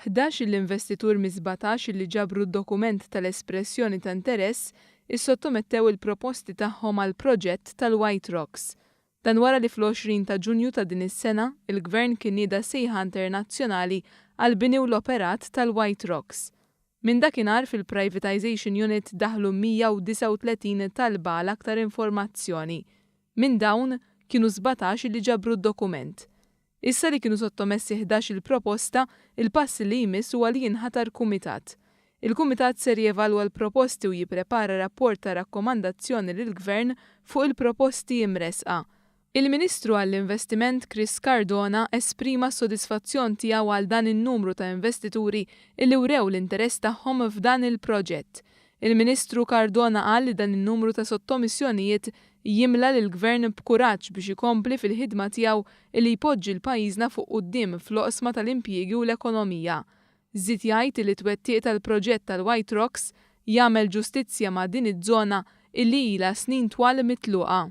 11 l-investitur mi-17 li ġabru d-dokument tal-espressjoni ta' interess issottomettew il-proposti tagħhom għal proġett tal-White Rocks. Dan wara li fl-20 ta' Ġunju ta' din is-sena, il-Gvern kien nieda sejħa internazzjonali għal bini u l-operat tal-White Rocks. Minn dakinhar fil-Privatization Unit daħlu 139 talba għal aktar informazzjoni. Minn dawn kienu 17 li ġabru d-dokument. Issa li kienu sottomessi 11 il-proposta, il-pass li jmiss huwa li jinħatar kumitat. Il-kumitat ser jevalwa l-proposti u jipprepara rapport ta' rakkomandazzjoni lill-Gvern fuq il-proposti imresqa. Il-Ministru għall-Investiment Chris Cardona esprima s-sodisfazzjon tiegħu għal dan in-numru ta' investituri illi wrew l-interess tagħhom f'dan il-proġett. Il-Ministru Cardona qal li dan in-numru ta' sottomissjonijiet jimla lill-Gvern b'kuraġġ biex ikompli fil-ħidma tiegħu li jpoġġi l-pajjiżna fuq quddiem fl-oqsma tal-impjiegi u l-ekonomija. Żied jgħid li t-twettiq tal-proġett tal-White Rocks jagħmel ġustizzja ma' din iż-żona illi ilha snin twal mitluqa.